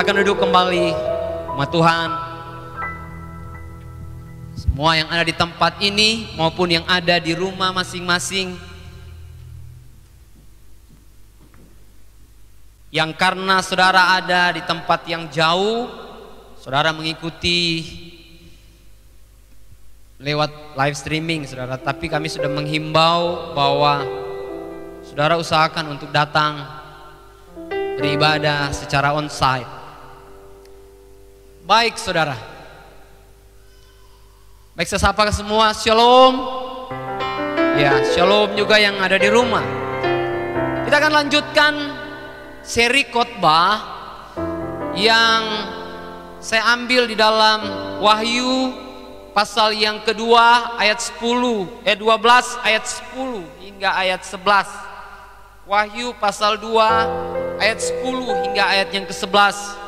Silakan duduk kembali, umat Tuhan. Semua yang ada di tempat ini maupun yang ada di rumah masing-masing, yang karena saudara ada di tempat yang jauh, saudara mengikuti lewat live streaming, saudara. Tapi kami sudah menghimbau bahwa saudara usahakan untuk datang beribadah secara onsite. Baik saudara, baik, saya sapa ke semua, shalom. Ya, shalom juga yang ada di rumah. Kita akan lanjutkan seri khotbah yang saya ambil di dalam Wahyu pasal yang kedua ayat 12 ayat 10 hingga ayat 11. Wahyu pasal 2 ayat 10 hingga ayat yang ke-11.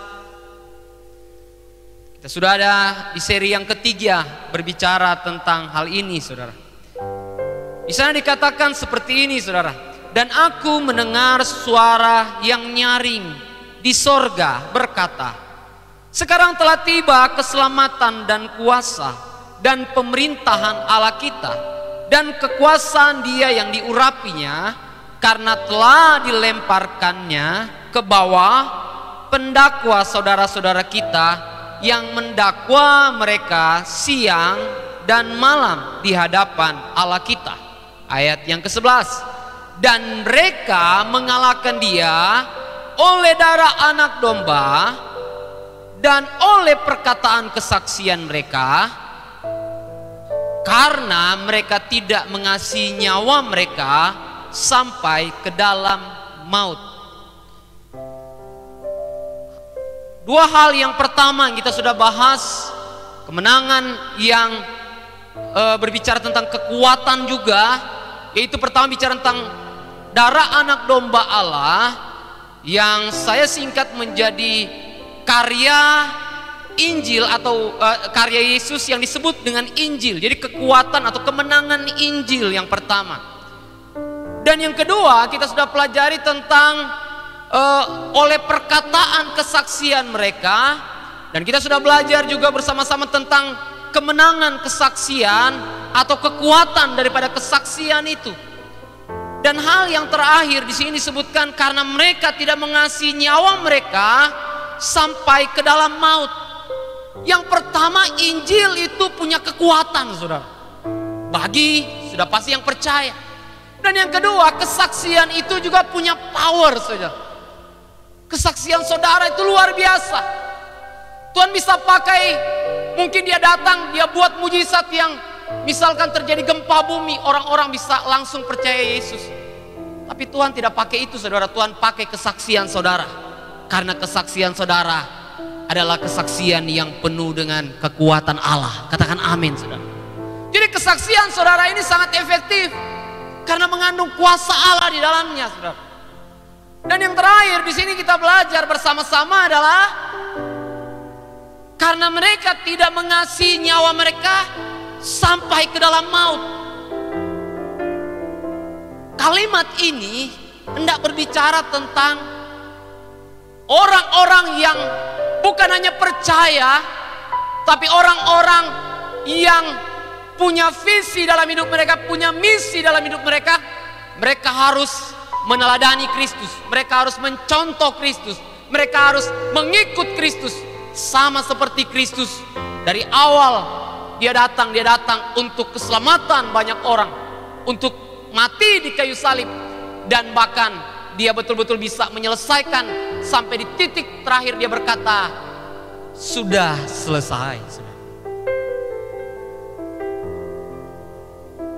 Kita sudah ada di seri yang ketiga berbicara tentang hal ini, saudara. Di sana dikatakan seperti ini, saudara. Dan aku mendengar suara yang nyaring di sorga berkata, sekarang telah tiba keselamatan dan kuasa dan pemerintahan Allah kita dan kekuasaan Dia yang diurapinya, karena telah dilemparkannya ke bawah pendakwa saudara-saudara kita yang mendakwa mereka siang dan malam di hadapan Allah kita. Ayat yang ke-11. Dan mereka mengalahkan Dia oleh darah anak domba dan oleh perkataan kesaksian mereka, karena mereka tidak mengasihi nyawa mereka sampai ke dalam maut. Dua hal yang pertama yang kita sudah bahas, kemenangan yang berbicara tentang kekuatan juga, yaitu pertama bicara tentang darah anak domba Allah yang saya singkat menjadi karya Injil atau karya Yesus yang disebut dengan Injil. Jadi kekuatan atau kemenangan Injil yang pertama. Dan yang kedua, kita sudah pelajari tentang oleh perkataan kesaksian mereka. Dan kita sudah belajar juga bersama-sama tentang kemenangan kesaksian atau kekuatan daripada kesaksian itu. Dan hal yang terakhir di sini disebutkan karena mereka tidak mengasihi nyawa mereka sampai ke dalam maut. Yang pertama, Injil itu punya kekuatan, saudara. Bagi sudah pasti yang percaya. Dan yang kedua, kesaksian itu juga punya power, saudara. Kesaksian saudara itu luar biasa. Tuhan bisa pakai, mungkin dia datang, dia buat mujizat yang misalkan terjadi gempa bumi, orang-orang bisa langsung percaya Yesus. Tapi Tuhan tidak pakai itu, saudara. Tuhan pakai kesaksian saudara. Karena kesaksian saudara adalah kesaksian yang penuh dengan kekuatan Allah. Katakan amin, saudara. Jadi kesaksian saudara ini sangat efektif karena mengandung kuasa Allah di dalamnya, saudara. Dan yang terakhir di sini kita belajar bersama-sama adalah karena mereka tidak mengasihi nyawa mereka sampai ke dalam maut. Kalimat ini hendak berbicara tentang orang-orang yang bukan hanya percaya, tapi orang-orang yang punya visi dalam hidup mereka, punya misi dalam hidup mereka. Mereka harus meneladani Kristus, mereka harus mencontoh Kristus, mereka harus mengikut Kristus. Sama seperti Kristus, dari awal dia datang untuk keselamatan banyak orang, untuk mati di kayu salib, dan bahkan dia betul-betul bisa menyelesaikan sampai di titik terakhir. Dia berkata, sudah selesai.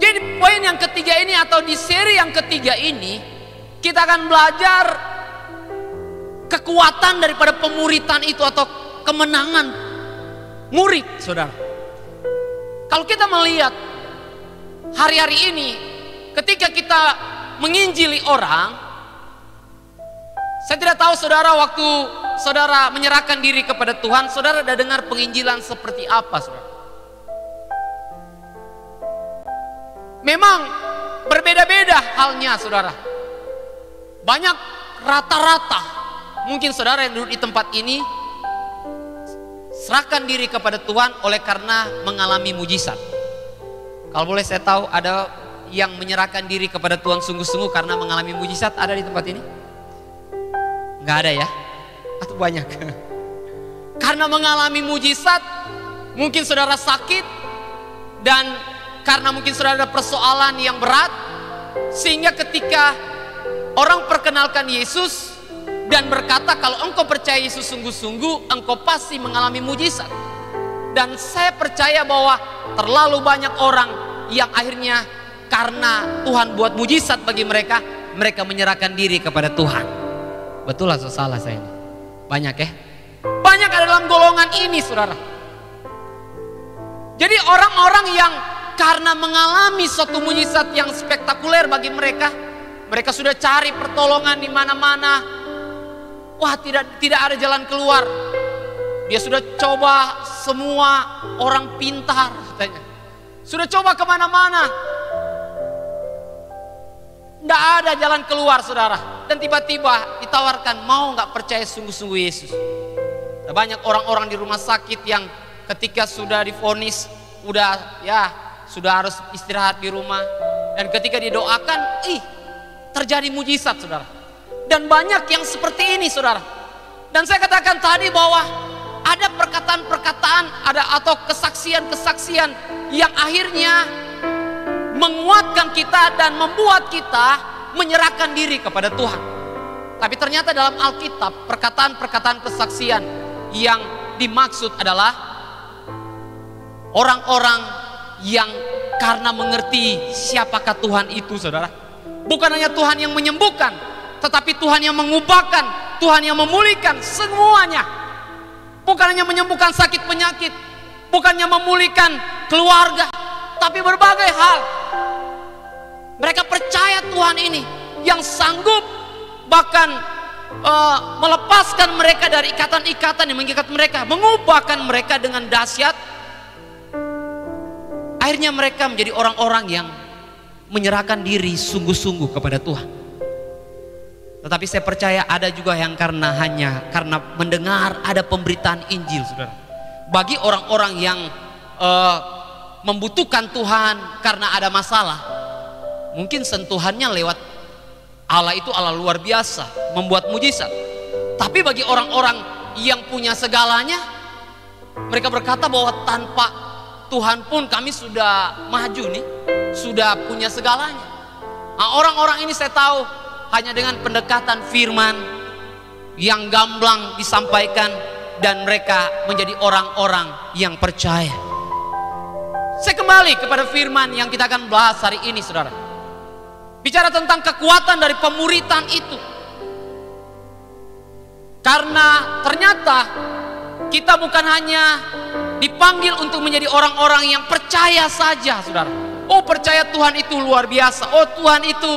Jadi poin yang ketiga ini atau di seri yang ketiga ini kita akan belajar kekuatan daripada pemuritan itu atau kemenangan murid, saudara. Kalau kita melihat hari-hari ini ketika kita menginjili orang, saya tidak tahu saudara waktu saudara menyerahkan diri kepada Tuhan, saudara sudah dengar penginjilan seperti apa, saudara? Memang berbeda-beda halnya, saudara. Banyak rata-rata, mungkin saudara yang duduk di tempat ini serahkan diri kepada Tuhan oleh karena mengalami mujizat. Kalau boleh saya tahu, ada yang menyerahkan diri kepada Tuhan sungguh-sungguh karena mengalami mujizat ada di tempat ini? Nggak ada ya? Atau banyak? Karena mengalami mujizat, mungkin saudara sakit, dan karena mungkin saudara ada persoalan yang berat, sehingga ketika orang perkenalkan Yesus dan berkata kalau engkau percaya Yesus sungguh-sungguh, engkau pasti mengalami mujizat. Dan saya percaya bahwa terlalu banyak orang yang akhirnya karena Tuhan buat mujizat bagi mereka, mereka menyerahkan diri kepada Tuhan. Betul atau salah saya ini? Banyak ya? Banyak ada dalam golongan ini, saudara. Jadi orang-orang yang karena mengalami suatu mujizat yang spektakuler bagi mereka, mereka sudah cari pertolongan di mana-mana. Wah, tidak ada jalan keluar. Dia sudah coba semua orang pintar, katanya. Sudah coba kemana-mana. Tidak ada jalan keluar, saudara. Dan tiba-tiba ditawarkan, mau nggak percaya sungguh-sungguh Yesus? Ada banyak orang-orang di rumah sakit yang ketika sudah divonis, sudah harus istirahat di rumah. Dan ketika didoakan, terjadi mujizat, saudara. Dan banyak yang seperti ini, saudara. Dan saya katakan tadi bahwa ada perkataan-perkataan, atau kesaksian-kesaksian yang akhirnya menguatkan kita dan membuat kita menyerahkan diri kepada Tuhan. Tapi ternyata dalam Alkitab, perkataan-perkataan kesaksian yang dimaksud adalah orang-orang yang karena mengerti siapakah Tuhan itu, saudara. Bukan hanya Tuhan yang menyembuhkan, tetapi Tuhan yang mengubahkan, Tuhan yang memulihkan semuanya. Bukan hanya menyembuhkan sakit penyakit, bukannya memulihkan keluarga, tapi berbagai hal. Mereka percaya Tuhan ini yang sanggup bahkan melepaskan mereka dari ikatan-ikatan yang mengikat mereka, mengubahkan mereka dengan dahsyat. Akhirnya mereka menjadi orang-orang yang menyerahkan diri sungguh-sungguh kepada Tuhan. Tetapi saya percaya ada juga yang karena mendengar ada pemberitaan Injil, saudara. Bagi orang-orang yang membutuhkan Tuhan karena ada masalah, mungkin sentuhannya lewat Allah itu Allah luar biasa, membuat mujizat. Tapi bagi orang-orang yang punya segalanya, mereka berkata bahwa tanpa Tuhan pun kami sudah maju nih, sudah punya segalanya. Nah, orang-orang ini saya tahu hanya dengan pendekatan firman yang gamblang disampaikan, dan mereka menjadi orang-orang yang percaya. Saya kembali kepada firman yang kita akan bahas hari ini, saudara. Bicara tentang kekuatan dari pemuritan itu. Karena ternyata kita bukan hanya dipanggil untuk menjadi orang-orang yang percaya saja, saudara. Oh, percaya Tuhan itu luar biasa. Oh, Tuhan itu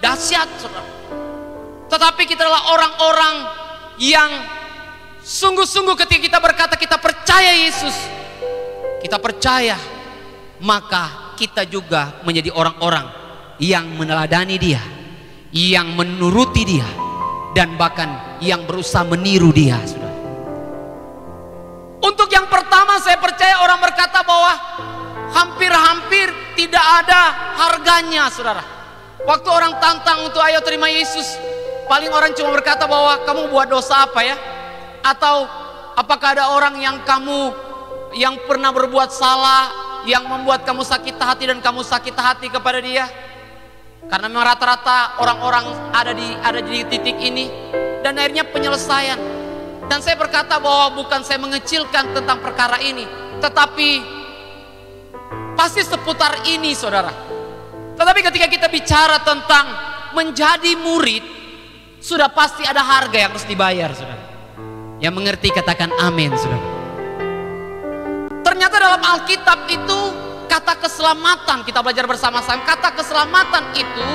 dahsyat, saudara. Tetapi kita adalah orang-orang yang sungguh-sungguh ketika kita berkata kita percaya Yesus, kita percaya, maka kita juga menjadi orang-orang yang meneladani Dia, yang menuruti Dia, dan bahkan yang berusaha meniru Dia, saudara. Untuk yang pertama, saya percaya orang berkata bahwa hampir-hampir tidak ada harganya, saudara. Waktu orang tantang untuk ayo terima Yesus, paling orang cuma berkata bahwa kamu buat dosa apa ya? Atau apakah ada orang yang pernah berbuat salah, yang membuat kamu sakit hati dan kamu sakit hati kepada dia? Karena memang rata-rata orang-orang ada di titik ini, dan akhirnya penyelesaian. Dan saya berkata bahwa bukan saya mengecilkan tentang perkara ini, tetapi pasti seputar ini, saudara. Tetapi ketika kita bicara tentang menjadi murid, sudah pasti ada harga yang harus dibayar, saudara. Yang mengerti katakan amin, saudara. Ternyata dalam Alkitab itu kata keselamatan, kita belajar bersama-sama, kata keselamatan itu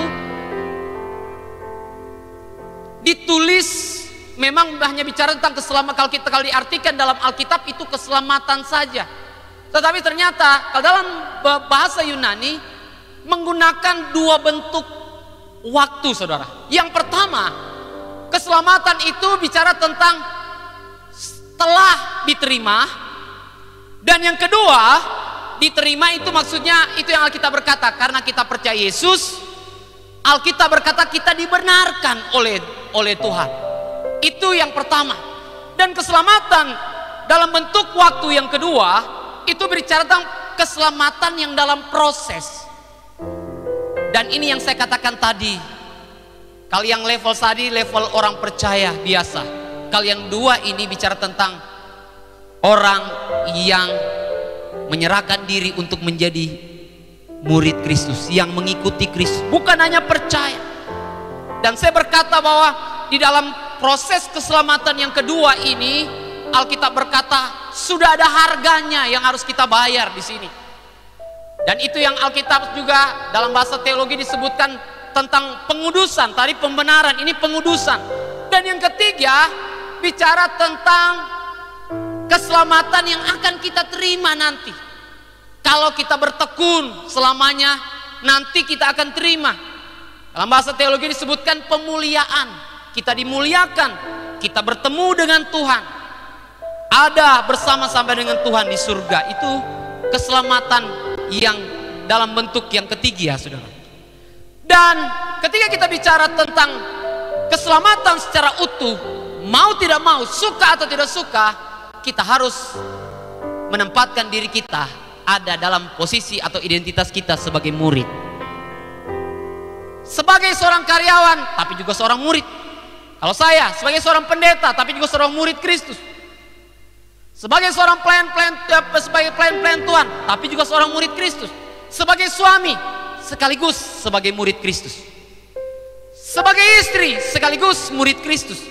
ditulis, memang hanya bicara tentang keselamatan. Kalau diartikan dalam Alkitab itu keselamatan saja. Tetapi ternyata kalau dalam bahasa Yunani menggunakan dua bentuk waktu, saudara. Yang pertama, keselamatan itu bicara tentang setelah diterima, Dan yang kedua, diterima itu maksudnya itu yang Alkitab berkata, karena kita percaya Yesus, Alkitab berkata kita dibenarkan oleh Tuhan. Itu yang pertama. Dan keselamatan dalam bentuk waktu yang kedua, itu berbicara tentang keselamatan yang dalam proses. Dan ini yang saya katakan tadi, kalau yang level tadi level orang percaya biasa, kalau yang dua ini bicara tentang orang yang menyerahkan diri untuk menjadi murid Kristus, yang mengikuti Kristus, bukan hanya percaya. Dan saya berkata bahwa di dalam proses keselamatan yang kedua ini, Alkitab berkata sudah ada harganya yang harus kita bayar di sini. Dan itu yang Alkitab juga dalam bahasa teologi disebutkan tentang pengudusan. Tadi pembenaran, ini pengudusan. Dan yang ketiga bicara tentang keselamatan yang akan kita terima nanti. Kalau kita bertekun selamanya, nanti kita akan terima. Dalam bahasa teologi disebutkan pemuliaan. Kita dimuliakan, kita bertemu dengan Tuhan, ada bersama-sama dengan Tuhan di surga. Itu keselamatan yang dalam bentuk yang ketiga, saudara. Dan ketika kita bicara tentang keselamatan secara utuh, mau tidak mau, suka atau tidak suka, kita harus menempatkan diri kita ada dalam posisi atau identitas kita sebagai murid, sebagai seorang karyawan, tapi juga seorang murid. Kalau saya sebagai seorang pendeta, tapi juga seorang murid Kristus. Sebagai seorang pelayan Tuhan, tapi juga seorang murid Kristus. Sebagai suami, sekaligus sebagai murid Kristus. Sebagai istri, sekaligus murid Kristus.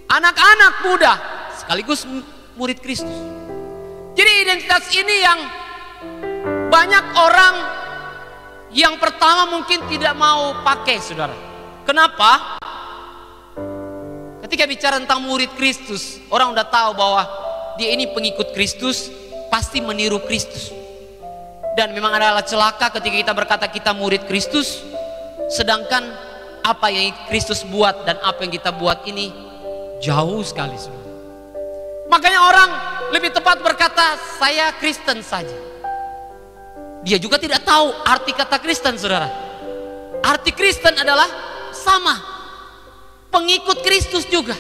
Anak-anak muda, sekaligus murid Kristus. Jadi identitas ini yang banyak orang yang pertama mungkin tidak mau pakai, saudara. Kenapa? Ketika bicara tentang murid Kristus, orang udah tahu bahwa dia ini pengikut Kristus, pasti meniru Kristus. Dan memang adalah celaka ketika kita berkata kita murid Kristus, sedangkan apa yang Kristus buat dan apa yang kita buat ini jauh sekali, saudara. Makanya orang lebih tepat berkata saya Kristen saja. Dia juga tidak tahu arti kata Kristen, saudara. Arti Kristen adalah sama, pengikut Kristus juga.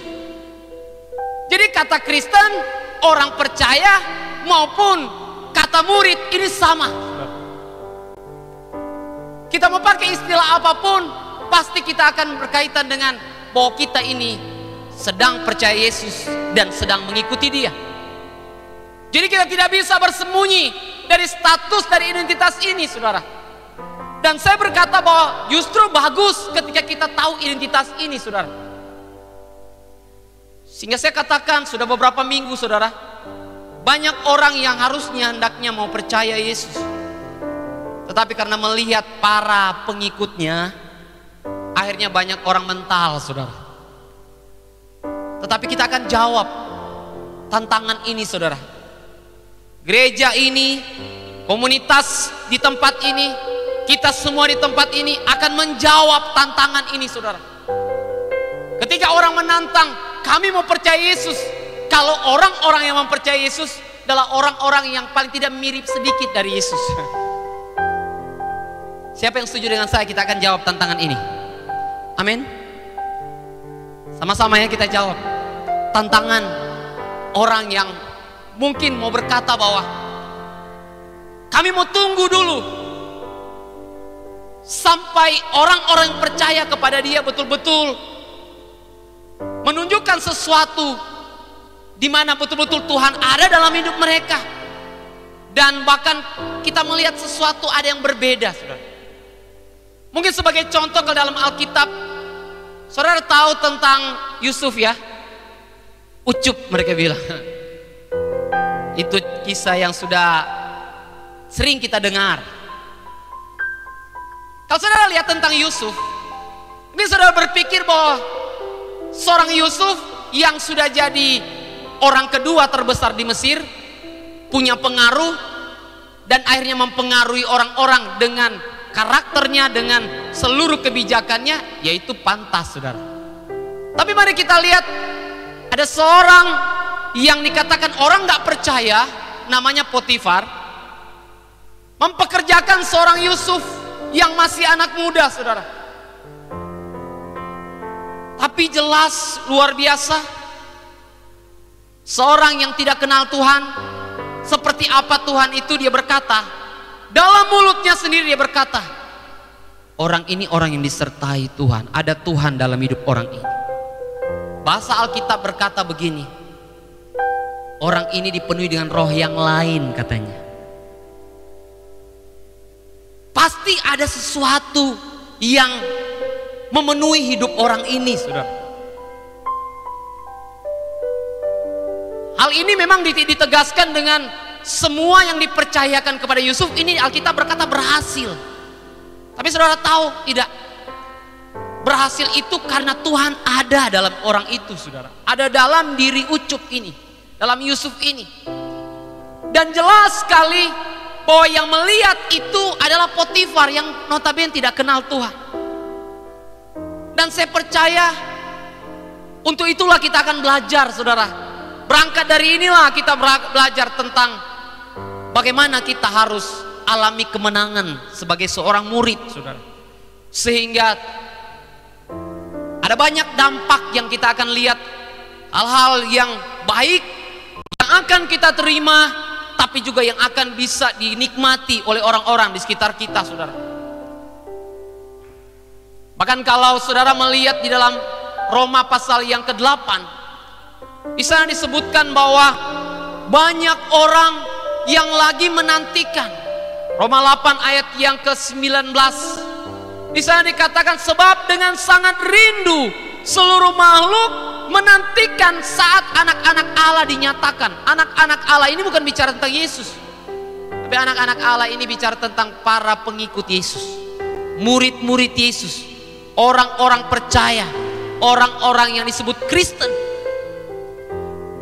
Jadi kata Kristen, orang percaya maupun kata murid ini sama. Kita mau pakai istilah apapun, pasti kita akan berkaitan dengan bahwa kita ini sedang percaya Yesus dan sedang mengikuti Dia. Jadi kita tidak bisa bersembunyi dari status, dari identitas ini, saudara. Dan saya berkata bahwa justru bagus ketika kita tahu identitas ini, saudara. Sehingga saya katakan sudah beberapa minggu, saudara, banyak orang yang harusnya hendaknya mau percaya Yesus, tetapi karena melihat para pengikutnya, akhirnya banyak orang mental, saudara. Tetapi kita akan jawab tantangan ini, saudara. Gereja ini, komunitas di tempat ini, kita semua di tempat ini akan menjawab tantangan ini, saudara. Ketika orang menantang, kami mau percaya Yesus. Kalau orang-orang yang mempercayai Yesus adalah orang-orang yang paling tidak mirip sedikit dari Yesus. Siapa yang setuju dengan saya? Kita akan jawab tantangan ini. Amin. Sama-sama ya kita jawab tantangan orang yang mungkin mau berkata bahwa kami mau tunggu dulu sampai orang-orang yang percaya kepada Dia betul-betul menunjukkan sesuatu di mana betul-betul Tuhan ada dalam hidup mereka, dan bahkan kita melihat sesuatu ada yang berbeda, saudara. Mungkin sebagai contoh ke dalam Alkitab, saudara tahu tentang Yusuf ya, ucup mereka bilang. Itu kisah yang sudah sering kita dengar. Kalau saudara lihat tentang Yusuf, ini saudara berpikir bahwa seorang Yusuf yang sudah jadi orang kedua terbesar di Mesir, punya pengaruh dan akhirnya mempengaruhi orang-orang dengan karakternya, dengan seluruh kebijakannya, yaitu pantas, saudara. Tapi mari kita lihat, ada seorang yang dikatakan orang nggak percaya, namanya Potifar mempekerjakan seorang Yusuf yang masih anak muda, saudara. Tapi jelas luar biasa, seorang yang tidak kenal Tuhan, seperti apa Tuhan itu dia berkata, dalam mulutnya sendiri dia berkata, orang ini orang yang disertai Tuhan, ada Tuhan dalam hidup orang ini. Bahasa Alkitab berkata begini, orang ini dipenuhi dengan roh yang lain katanya. Pasti ada sesuatu yang memenuhi hidup orang ini, saudara. Hal ini memang ditegaskan dengan semua yang dipercayakan kepada Yusuf ini. Alkitab berkata berhasil. Tapi saudara tahu tidak? Berhasil itu karena Tuhan ada dalam orang itu, saudara. Ada dalam diri Ucup ini, dalam Yusuf ini. Dan jelas sekali bahwa yang melihat itu adalah Potifar yang notabene tidak kenal Tuhan. Dan saya percaya untuk itulah kita akan belajar, saudara. Berangkat dari inilah kita belajar tentang bagaimana kita harus alami kemenangan sebagai seorang murid, saudara. Sehingga ada banyak dampak yang kita akan lihat, hal-hal yang baik yang akan kita terima, tapi juga yang akan bisa dinikmati oleh orang-orang di sekitar kita, saudara. Bahkan kalau saudara melihat di dalam Roma pasal yang ke-8, di sana disebutkan bahwa banyak orang yang lagi menantikan. Roma 8 ayat yang ke-19, di sana dikatakan, sebab dengan sangat rindu seluruh makhluk menantikan saat anak-anak Allah dinyatakan. Anak-anak Allah ini bukan bicara tentang Yesus, tapi anak-anak Allah ini bicara tentang para pengikut Yesus, murid-murid Yesus, orang-orang percaya, orang-orang yang disebut Kristen.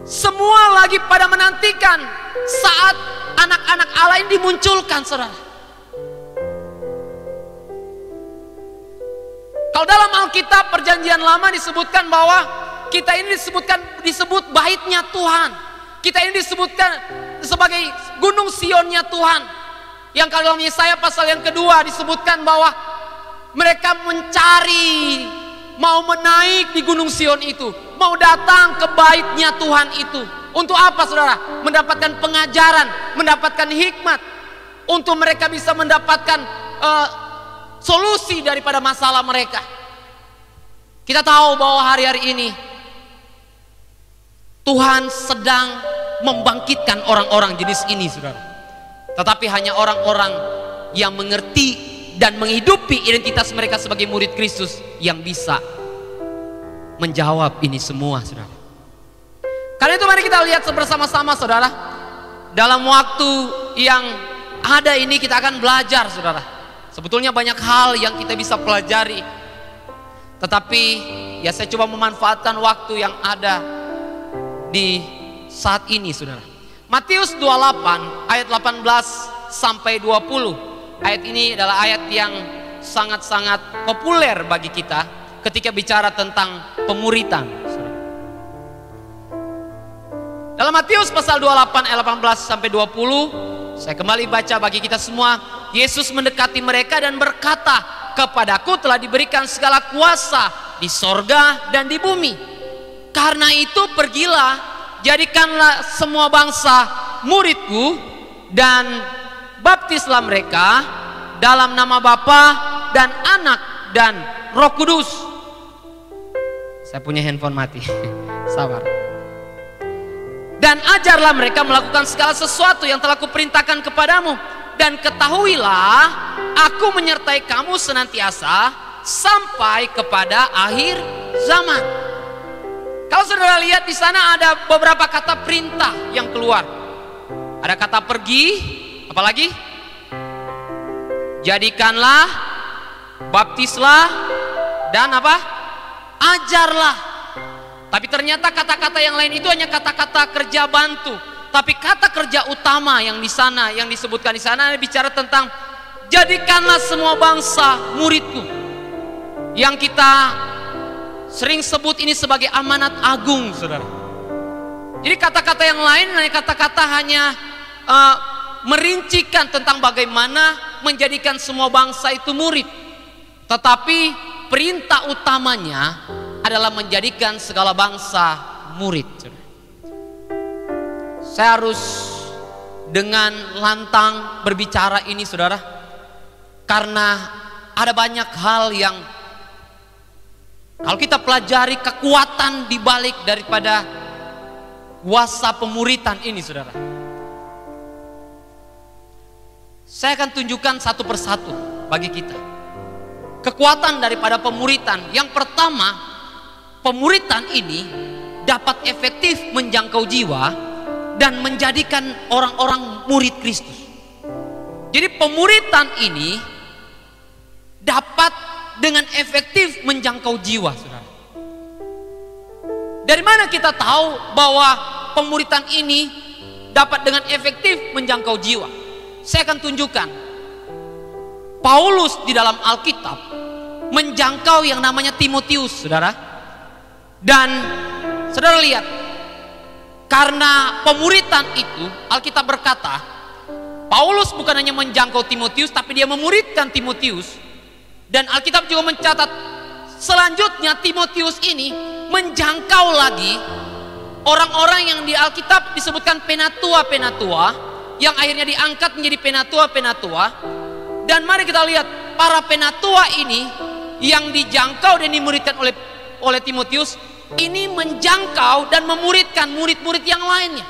Semua lagi pada menantikan saat anak-anak Allah ini dimunculkan, saudara. Kalau dalam Alkitab perjanjian lama disebutkan bahwa kita ini disebut baitnya Tuhan. Kita ini disebutkan sebagai gunung Sionnya Tuhan. Yang kalau dalam Yesaya pasal yang kedua disebutkan bahwa mereka mencari, mau menaik di gunung Sion itu, mau datang ke baitnya Tuhan itu. Untuk apa, saudara? Mendapatkan pengajaran, mendapatkan hikmat, untuk mereka bisa mendapatkan solusi daripada masalah mereka. Kita tahu bahwa hari-hari ini Tuhan sedang membangkitkan orang-orang jenis ini, saudara. Tetapi hanya orang-orang yang mengerti dan menghidupi identitas mereka sebagai murid Kristus yang bisa menjawab ini semua, saudara. Karena itu mari kita lihat bersama-sama, saudara. Dalam waktu yang ada ini kita akan belajar, saudara. Sebetulnya banyak hal yang kita bisa pelajari, tetapi ya saya coba memanfaatkan waktu yang ada di saat ini, saudara. Matius 28 ayat 18 sampai 20. Ayat ini adalah ayat yang sangat-sangat populer bagi kita ketika bicara tentang pemuritan. Dalam Matius pasal 28 ayat 18 sampai 20, saya kembali baca bagi kita semua. Yesus mendekati mereka dan berkata, kepadaku telah diberikan segala kuasa di sorga dan di bumi. Karena itu pergilah, jadikanlah semua bangsa muridku dan baptislah mereka dalam nama Bapa dan Anak dan Roh Kudus. Saya punya handphone mati. Sabar. Dan ajarlah mereka melakukan segala sesuatu yang telah kuperintahkan kepadamu. Dan ketahuilah, aku menyertai kamu senantiasa sampai kepada akhir zaman. Kalau saudara lihat di sana ada beberapa kata perintah yang keluar. Ada kata pergi, apalagi? Jadikanlah, baptislah, dan apa? Ajarlah. Tapi ternyata kata-kata yang lain itu hanya kata-kata kerja bantu. Tapi kata kerja utama yang di sana, yang disebutkan di sana, bicara tentang jadikanlah semua bangsa muridku. Yang kita sering sebut ini sebagai amanat agung, saudara. Jadi kata-kata yang lain, kata-kata hanya merincikan tentang bagaimana menjadikan semua bangsa itu murid. Tetapi perintah utamanya adalah menjadikan segala bangsa murid. Saya harus dengan lantang berbicara ini, saudara, karena ada banyak hal yang kalau kita pelajari kekuatan dibalik daripada kuasa pemuritan ini, saudara. Saya akan tunjukkan satu persatu bagi kita kekuatan daripada pemuritan. Yang pertama, pemuritan ini dapat efektif menjangkau jiwa dan menjadikan orang-orang murid Kristus. Jadi pemuritan ini dapat dengan efektif menjangkau jiwa, saudara. Dari mana kita tahu bahwa pemuritan ini dapat dengan efektif menjangkau jiwa? Saya akan tunjukkan. Paulus di dalam Alkitab menjangkau yang namanya Timotius, saudara. Dan saudara lihat, karena pemuritan itu, Alkitab berkata, Paulus bukan hanya menjangkau Timotius, tapi dia memuridkan Timotius. Dan Alkitab juga mencatat, selanjutnya Timotius ini menjangkau lagi orang-orang yang di Alkitab disebutkan penatua-penatua, yang akhirnya diangkat menjadi penatua-penatua. Dan mari kita lihat, para penatua ini yang dijangkau dan dimuridkan oleh Timotius, ini menjangkau dan memuridkan murid-murid yang lainnya.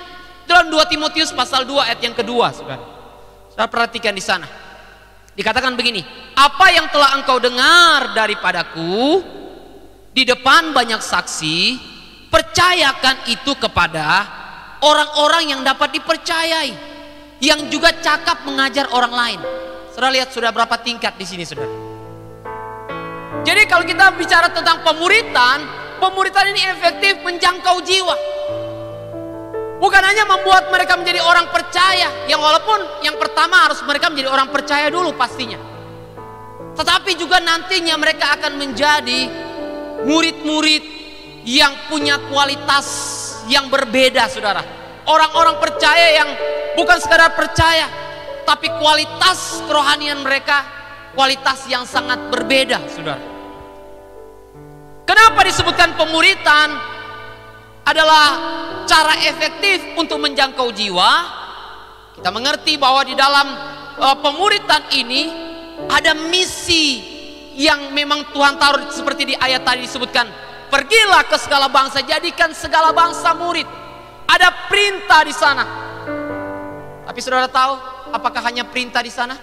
Dalam 2 Timotius pasal 2 ayat yang kedua, saudara. Saudara perhatikan di sana. Dikatakan begini, apa yang telah engkau dengar daripadaku di depan banyak saksi, percayakan itu kepada orang-orang yang dapat dipercayai, yang juga cakap mengajar orang lain. Saudara lihat sudah berapa tingkat di sini, saudara. Jadi kalau kita bicara tentang pemuritan ini efektif menjangkau jiwa. Bukan hanya membuat mereka menjadi orang percaya, yang walaupun yang pertama harus mereka menjadi orang percaya dulu pastinya. Tetapi juga nantinya mereka akan menjadi murid-murid yang punya kualitas yang berbeda, saudara. Orang-orang percaya yang bukan sekadar percaya, tapi kualitas kerohanian mereka kualitas yang sangat berbeda, saudara. Kenapa disebutkan pemuritan adalah cara efektif untuk menjangkau jiwa? Kita mengerti bahwa di dalam pemuritan ini ada misi yang memang Tuhan taruh, seperti di ayat tadi disebutkan, pergilah ke segala bangsa, jadikan segala bangsa murid. Ada perintah di sana. Tapi saudara tahu apakah hanya perintah di sana?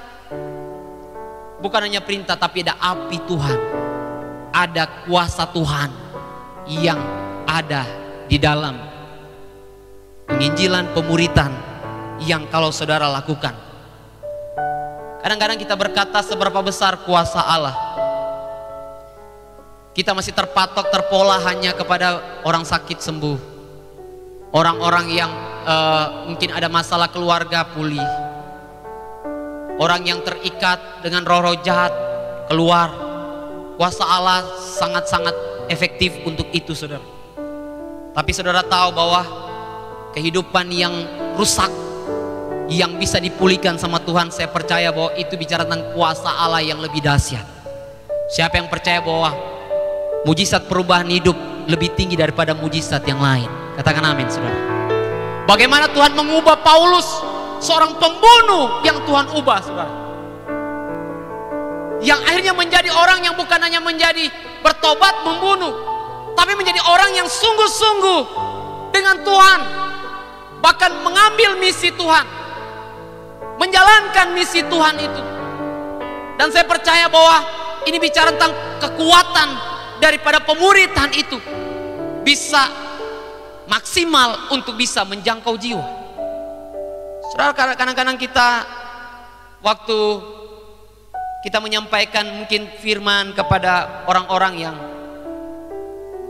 Bukan hanya perintah, tapi ada api Tuhan. Ada kuasa Tuhan yang ada di dalam penginjilan pemuritan yang kalau saudara lakukan. Kadang-kadang kita berkata seberapa besar kuasa Allah. Kita masih terpatok, terpola hanya kepada orang sakit sembuh, orang-orang yang mungkin ada masalah keluarga pulih, orang yang terikat dengan roh-roh jahat keluar. Kuasa Allah sangat-sangat efektif untuk itu, saudara. Tapi saudara tahu bahwa kehidupan yang rusak yang bisa dipulihkan sama Tuhan, saya percaya bahwa itu bicara tentang kuasa Allah yang lebih dahsyat. Siapa yang percaya bahwa mujizat perubahan hidup lebih tinggi daripada mujizat yang lain? Katakan amin, saudara. Bagaimana Tuhan mengubah Paulus, seorang pembunuh yang Tuhan ubah, saudara, yang akhirnya menjadi orang yang bukan hanya menjadi bertobat membunuh, tapi menjadi orang yang sungguh-sungguh dengan Tuhan, bahkan mengambil misi Tuhan, menjalankan misi Tuhan itu. Dan saya percaya bahwa ini bicara tentang kekuatan daripada pemuritan itu bisa maksimal untuk bisa menjangkau jiwa. Saudara, kadang-kadang kita waktu kita menyampaikan mungkin firman kepada orang-orang yang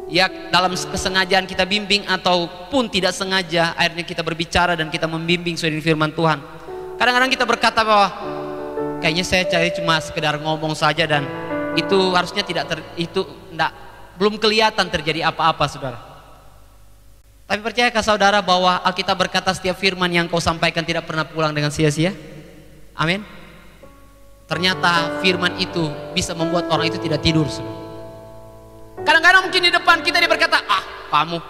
ya dalam kesengajaan kita bimbing ataupun tidak sengaja, akhirnya kita berbicara dan kita membimbing sesuai dengan firman Tuhan. Kadang-kadang kita berkata bahwa kayaknya saya cari cuma sekedar ngomong saja dan itu harusnya belum kelihatan terjadi apa-apa, saudara. Tapi percayakah saudara bahwa Alkitab berkata setiap firman yang kau sampaikan tidak pernah pulang dengan sia-sia? Amin. Ternyata firman itu bisa membuat orang itu tidak tidur. Kadang-kadang mungkin di depan kita dia berkata, kamu.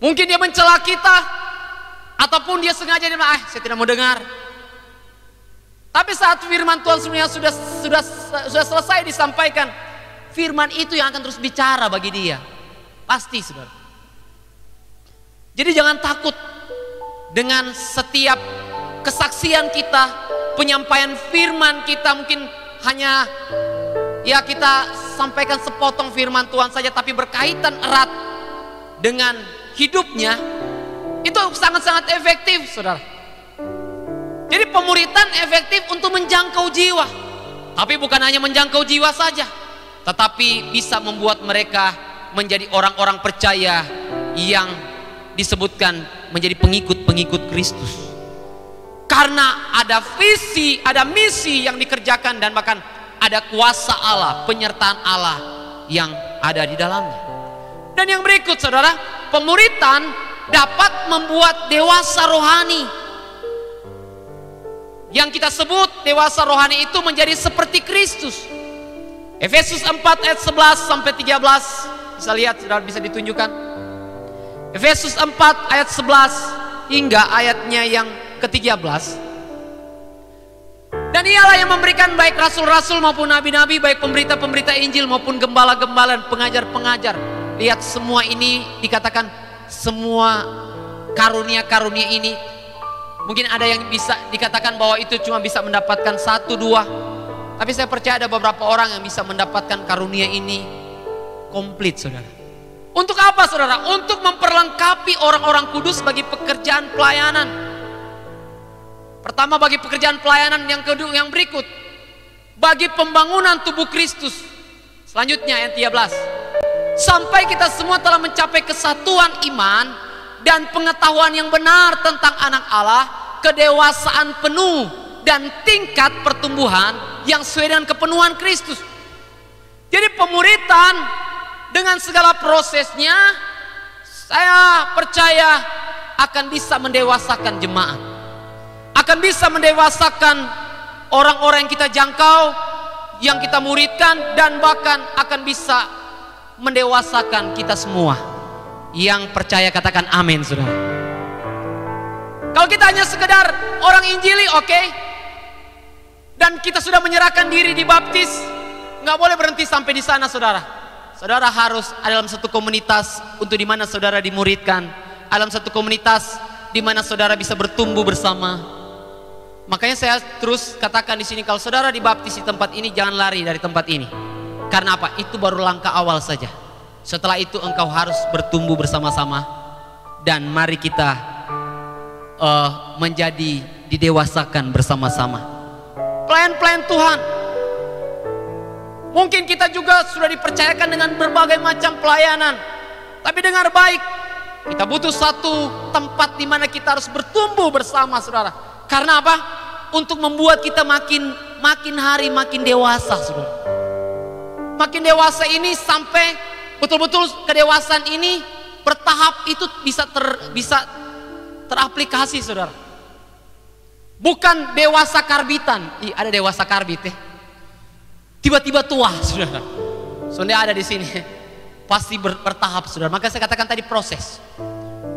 Mungkin dia mencela kita, ataupun dia sengaja dia bilang, saya tidak mau dengar. Tapi saat firman Tuhan sebenarnya sudah selesai disampaikan, firman itu yang akan terus bicara bagi dia. Pasti, saudara. Jadi jangan takut dengan setiap kesaksian kita, penyampaian firman kita. Mungkin hanya ya kita sampaikan sepotong firman Tuhan saja, tapi berkaitan erat dengan hidupnya, itu sangat-sangat efektif, saudara. Jadi pemuritan efektif untuk menjangkau jiwa. Tapi bukan hanya menjangkau jiwa saja, tetapi bisa membuat mereka menjadi orang-orang percaya yang disebutkan menjadi pengikut-pengikut Kristus. Karena ada visi, ada misi yang dikerjakan, dan bahkan ada kuasa Allah, penyertaan Allah yang ada di dalamnya. Dan yang berikut, saudara, pemuritan dapat membuat dewasa rohani. Yang kita sebut dewasa rohani itu menjadi seperti Kristus. Efesus 4 ayat 11 sampai 13, bisa lihat, saudara, bisa ditunjukkan. Efesus 4 ayat 11 hingga ayatnya yang ke-13. Dan ialah yang memberikan baik rasul-rasul maupun nabi-nabi, baik pemberita-pemberita Injil maupun gembala-gembala, pengajar-pengajar. Lihat, semua ini dikatakan, semua karunia-karunia ini, mungkin ada yang bisa dikatakan bahwa itu cuma bisa mendapatkan 1, 2. Tapi saya percaya ada beberapa orang yang bisa mendapatkan karunia ini komplit, saudara. Untuk apa, saudara? Untuk memperlengkapi orang-orang kudus bagi pekerjaan pelayanan. Pertama, bagi pekerjaan pelayanan. Yang kedua, yang berikut, bagi pembangunan tubuh Kristus. Selanjutnya ayat 13. Sampai kita semua telah mencapai kesatuan iman dan pengetahuan yang benar tentang anak Allah, kedewasaan penuh dan tingkat pertumbuhan yang sesuai dengan kepenuhan Kristus. Jadi pemuritan dengan segala prosesnya, saya percaya akan bisa mendewasakan jemaat, akan bisa mendewasakan orang-orang yang kita jangkau, yang kita muridkan, dan bahkan akan bisa mendewasakan kita semua. Yang percaya katakan amin, saudara. Kalau kita hanya sekedar orang Injili, oke, dan kita sudah menyerahkan diri dibaptis, nggak boleh berhenti sampai di sana, saudara. Saudara harus ada dalam satu komunitas untuk dimana saudara dimuridkan, dalam satu komunitas dimana saudara bisa bertumbuh bersama. Makanya saya terus katakan di sini, kalau saudara dibaptis di tempat ini, jangan lari dari tempat ini. Karena apa? Itu baru langkah awal saja. Setelah itu engkau harus bertumbuh bersama-sama, dan mari kita menjadi didewasakan bersama-sama. Pelayan-pelayan Tuhan, mungkin kita juga sudah dipercayakan dengan berbagai macam pelayanan, tapi dengar baik, kita butuh satu tempat di mana kita harus bertumbuh bersama, saudara. Karena apa? Untuk membuat kita makin hari makin dewasa, saudara. Makin dewasa ini sampai betul-betul kedewasaan ini bertahap, itu bisa teraplikasi, saudara. Bukan dewasa karbitan. Ada dewasa karbit ya. Tiba-tiba tua, saudara. Soalnya ada di sini. Pasti bertahap, saudara. Maka saya katakan tadi proses.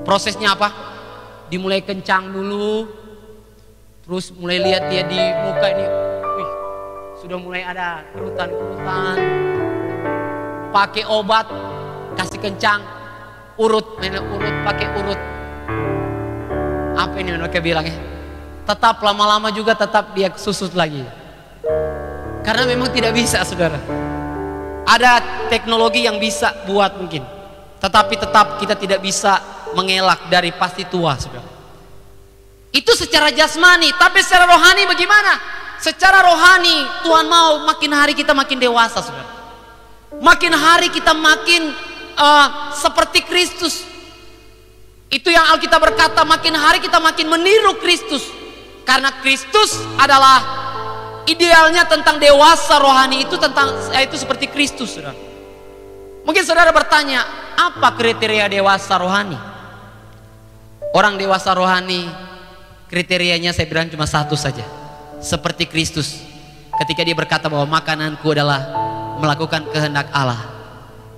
Prosesnya apa? Dimulai kencang dulu, terus mulai lihat dia di muka ini, wih, sudah mulai ada kerutan-kerutan. Pakai obat, kasih kencang, urut, pakai urut. Apa ini mereka bilangnya? Tetap lama-lama juga tetap dia susut lagi. Karena memang tidak bisa, saudara. Ada teknologi yang bisa buat mungkin, tetapi tetap kita tidak bisa mengelak dari pasti tua, saudara. Itu secara jasmani, tapi secara rohani bagaimana? Secara rohani Tuhan mau makin hari kita makin dewasa, saudara. Makin hari kita makin seperti Kristus. Itu yang Alkitab berkata, makin hari kita makin meniru Kristus. Karena Kristus adalah idealnya tentang dewasa rohani, itu seperti Kristus, saudara. Mungkin saudara bertanya, apa kriteria dewasa rohani? Orang dewasa rohani kriterianya saya bilang cuma satu saja. Seperti Kristus ketika dia berkata bahwa makananku adalah melakukan kehendak Allah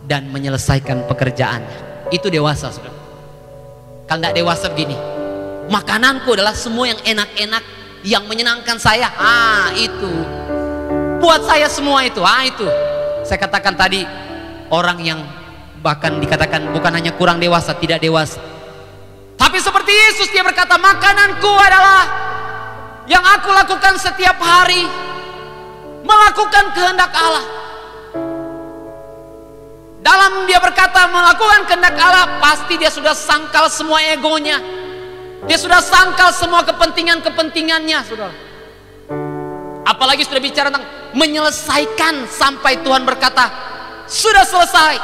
dan menyelesaikan pekerjaannya. Itu dewasa, saudara. Kalau tidak dewasa begini, makananku adalah semua yang enak-enak, yang menyenangkan saya. Itu buat saya semua itu. Itu saya katakan tadi, orang yang bahkan dikatakan bukan hanya kurang dewasa, tidak dewasa. Tapi seperti Yesus, dia berkata, makananku adalah yang aku lakukan setiap hari, melakukan kehendak Allah. Dalam dia berkata melakukan kehendak Allah, pasti dia sudah sangkal semua egonya. Dia sudah sangkal semua kepentingan-kepentingannya, saudara. Apalagi sudah bicara tentang menyelesaikan sampai Tuhan berkata, sudah selesai.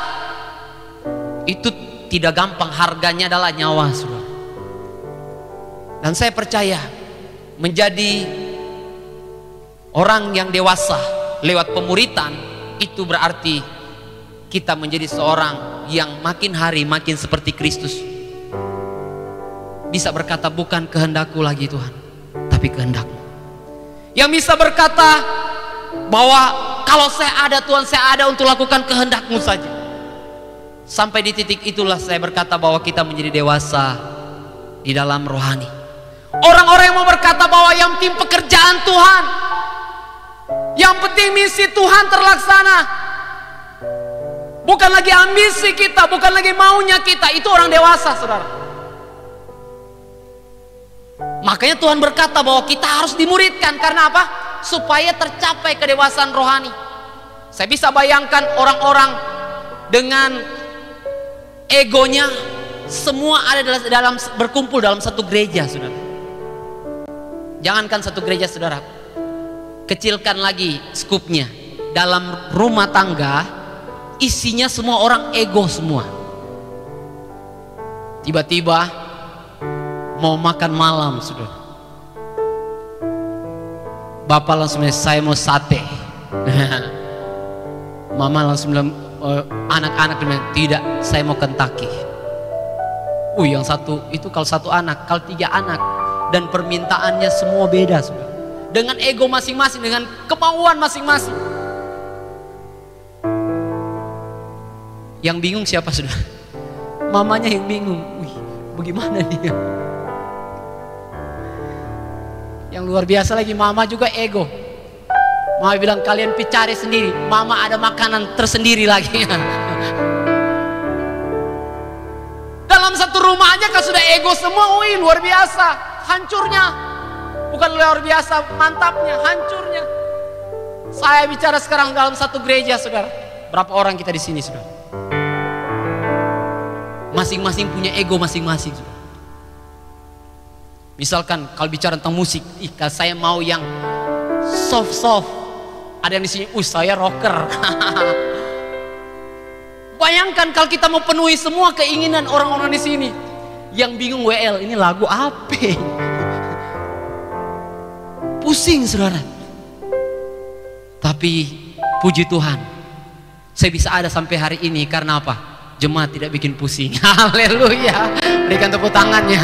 Itu tidak gampang, harganya adalah nyawa, saudara. Dan saya percaya menjadi orang yang dewasa lewat pemuritan itu berarti kita menjadi seorang yang makin hari makin seperti Kristus. Bisa berkata, bukan kehendakku lagi Tuhan, tapi kehendak-Mu. Yang bisa berkata bahwa kalau saya ada Tuhan, saya ada untuk lakukan kehendak-Mu saja. Sampai di titik itulah saya berkata bahwa kita menjadi dewasa di dalam rohani. Orang-orang yang mau berkata bahwa yang penting pekerjaan Tuhan, yang penting misi Tuhan terlaksana, bukan lagi ambisi kita, bukan lagi maunya kita. Itu orang dewasa, saudara. Makanya Tuhan berkata bahwa kita harus dimuridkan. Karena apa? Supaya tercapai kedewasaan rohani. Saya bisa bayangkan orang-orang dengan egonya semua ada dalam berkumpul dalam satu gereja, saudara. Jangankan satu gereja, saudara, kecilkan lagi skupnya. Dalam rumah tangga isinya semua orang ego semua. Tiba-tiba mau makan malam, saudara, bapak langsung bilang, saya mau sate. Mama langsung bilang, anak-anak bilang, tidak, saya mau Kentucky. Yang satu itu kalau satu anak, kalau 3 anak, dan permintaannya semua beda, saudara. Dengan ego masing-masing, dengan kemauan masing-masing. Yang bingung siapa, saudara? Mamanya yang bingung. Bagaimana dia? Yang luar biasa lagi, mama juga ego. Mama bilang, kalian cari sendiri. Mama ada makanan tersendiri lagi. Dalam satu rumah aja kan sudah ego semua. Luar biasa hancurnya. Bukan luar biasa mantapnya, hancurnya. Saya bicara sekarang dalam satu gereja, saudara. Berapa orang kita di sini, saudara? Masing-masing punya ego masing-masing, saudara. Misalkan kalau bicara tentang musik, kalau saya mau yang soft-soft. Ada yang di sini, saya rocker. Bayangkan kalau kita mau penuhi semua keinginan orang-orang di sini. Yang bingung WL, ini lagu apa? Pusing, saudara. Tapi puji Tuhan, saya bisa ada sampai hari ini karena apa? Jemaat tidak bikin pusing. Haleluya. Berikan tepuk tangannya.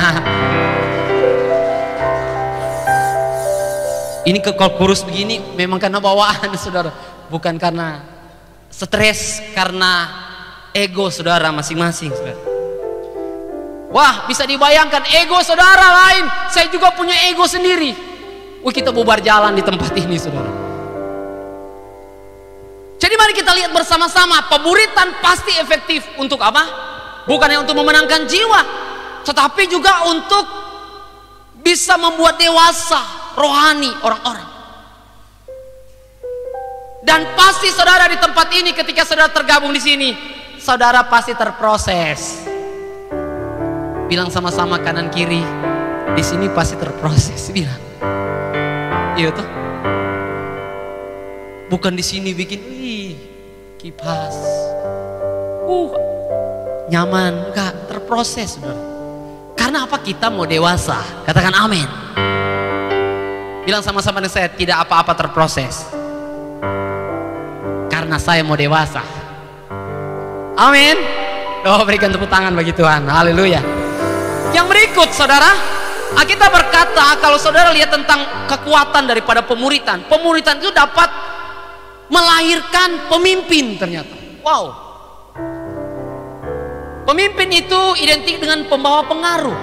Ini kalau kurus begini memang karena bawaan, saudara. Bukan karena stres, karena ego saudara masing-masing, saudara. Wah, bisa dibayangkan ego saudara lain. Saya juga punya ego sendiri. Kita bubar jalan di tempat ini, saudara. Jadi mari kita lihat bersama-sama, pemuritan pasti efektif untuk apa? Bukan hanya untuk memenangkan jiwa, tetapi juga untuk bisa membuat dewasa rohani orang-orang. Dan pasti saudara di tempat ini, ketika saudara tergabung di sini, saudara pasti terproses. Bilang sama-sama kanan kiri, di sini pasti terproses. Bilang, iya tuh. Bukan di sini bikin, kipas, nyaman, enggak, terproses, saudara. Karena apa? Kita mau dewasa. Katakan amin. Bilang sama-sama dengan saya, tidak apa-apa terproses. Karena saya mau dewasa. Amin. Oh, berikan tepuk tangan bagi Tuhan. Haleluya. Yang berikut, saudara, kita berkata kalau saudara lihat tentang kekuatan daripada pemuritan, pemuritan itu dapat melahirkan pemimpin ternyata. Wow. Pemimpin itu identik dengan pembawa pengaruh.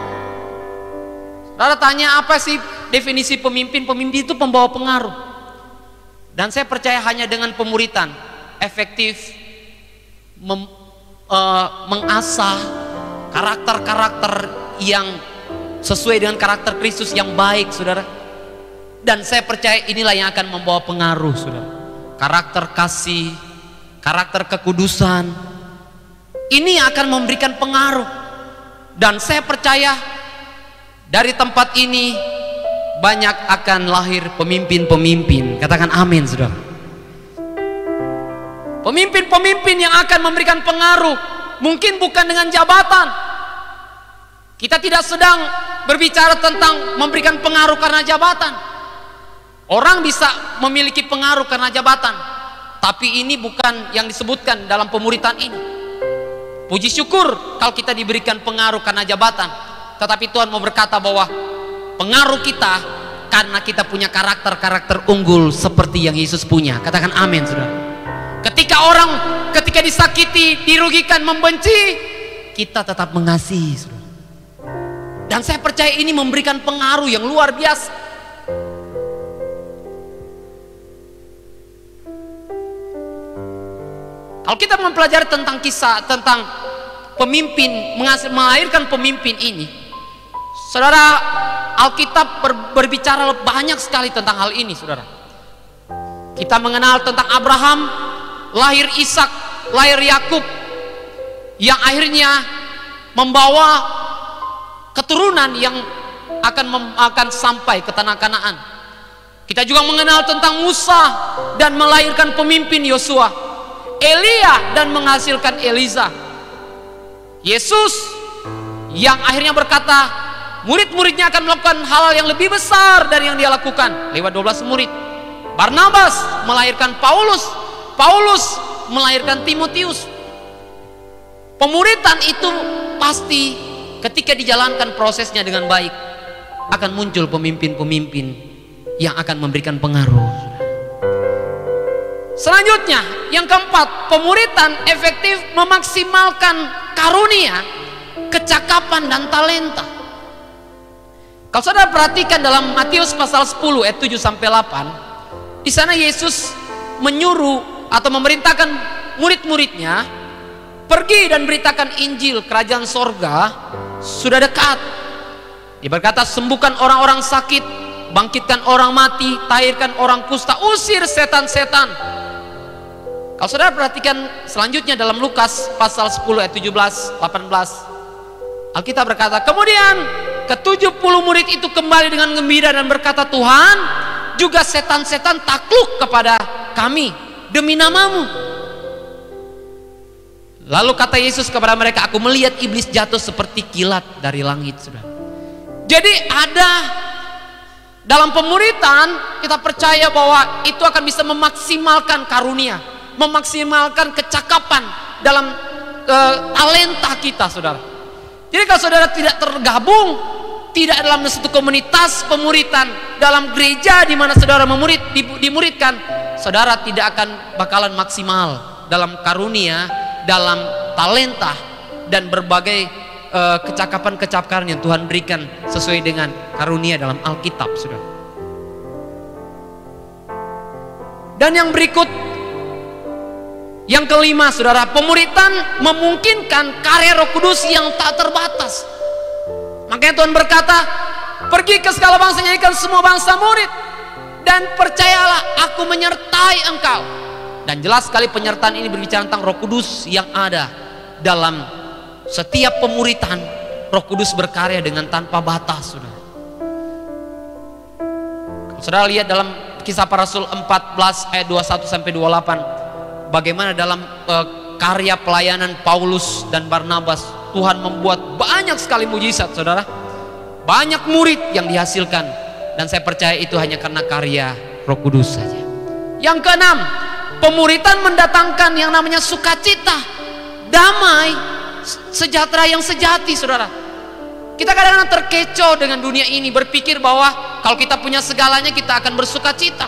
Saudara tanya apa sih definisi pemimpin? Pemimpin itu pembawa pengaruh. Dan saya percaya hanya dengan pemuritan efektif mengasah karakter-karakter yang sesuai dengan karakter Kristus yang baik, saudara. Dan saya percaya inilah yang akan membawa pengaruh, saudara. Karakter kasih, karakter kekudusan, ini akan memberikan pengaruh. Dan saya percaya dari tempat ini banyak akan lahir pemimpin-pemimpin. Katakan amin, saudara. Pemimpin-pemimpin yang akan memberikan pengaruh, mungkin bukan dengan jabatan. Kita tidak sedang berbicara tentang memberikan pengaruh karena jabatan. Orang bisa memiliki pengaruh karena jabatan, tapi ini bukan yang disebutkan dalam pemuritan ini. Puji syukur kalau kita diberikan pengaruh karena jabatan, tetapi Tuhan mau berkata bahwa pengaruh kita karena kita punya karakter-karakter unggul seperti yang Yesus punya. Katakan amin, saudara. Ketika disakiti, dirugikan, membenci, kita tetap mengasihi, saudara. Dan saya percaya ini memberikan pengaruh yang luar biasa. Kalau kita mempelajari tentang kisah tentang pemimpin melahirkan pemimpin ini, saudara, Alkitab berbicara banyak sekali tentang hal ini, saudara. Kita mengenal tentang Abraham, lahir Ishak, lahir Yakub, yang akhirnya membawa keturunan yang akan sampai ke tanah Kanaan. Kita juga mengenal tentang Musa dan melahirkan pemimpin Yosua, Elia dan menghasilkan Eliza, Yesus yang akhirnya berkata murid-muridnya akan melakukan hal yang lebih besar dari yang dia lakukan lewat 12 murid. Barnabas melahirkan Paulus, Paulus melahirkan Timotius. Pemuritan itu pasti ketika dijalankan prosesnya dengan baik akan muncul pemimpin-pemimpin yang akan memberikan pengaruh. Selanjutnya, yang keempat, pemuritan efektif memaksimalkan karunia, kecakapan dan talenta. Kalau saudara perhatikan dalam Matius pasal 10 ayat 7 sampai 8, di sana Yesus menyuruh atau memerintahkan murid-muridnya pergi dan beritakan Injil kerajaan sorga sudah dekat. Dia berkata, sembuhkan orang-orang sakit, bangkitkan orang mati, tahirkan orang kusta, usir setan-setan. Kalau saudara perhatikan selanjutnya dalam Lukas pasal 10 ayat 17, 18, Alkitab berkata, kemudian ke-70 murid itu kembali dengan gembira dan berkata, Tuhan, juga setan-setan takluk kepada kami demi namamu. Lalu kata Yesus kepada mereka, aku melihat iblis jatuh seperti kilat dari langit, saudara. Jadi ada dalam pemuritan, kita percaya bahwa itu akan bisa memaksimalkan karunia, memaksimalkan kecakapan dalam talenta kita, saudara. Jadi kalau saudara tidak tergabung, tidak dalam satu komunitas pemuritan, dalam gereja di mana saudara dimuridkan, saudara tidak akan bakalan maksimal dalam karunia, dalam talenta dan berbagai kecakapan-kecakapan yang Tuhan berikan sesuai dengan karunia dalam Alkitab, saudara. Dan yang berikut, yang kelima, saudara, pemuritan memungkinkan karya Roh Kudus yang tak terbatas. Makanya Tuhan berkata, pergi ke segala bangsa, jadikan semua bangsa murid, dan percayalah aku menyertai engkau. Dan jelas sekali penyertaan ini berbicara tentang Roh Kudus yang ada dalam setiap pemuritan. Roh Kudus berkarya dengan tanpa batas, saudara. Kalau saudara lihat dalam Kisah Para Rasul 14 ayat 21 sampai 28, bagaimana dalam karya pelayanan Paulus dan Barnabas, Tuhan membuat banyak sekali mujizat, saudara. Banyak murid yang dihasilkan, dan saya percaya itu hanya karena karya Roh Kudus saja. Yang keenam, pemuritan mendatangkan yang namanya sukacita, damai, sejahtera yang sejati, saudara. Kita kadang-kadang terkecoh dengan dunia ini, berpikir bahwa kalau kita punya segalanya kita akan bersuka cita.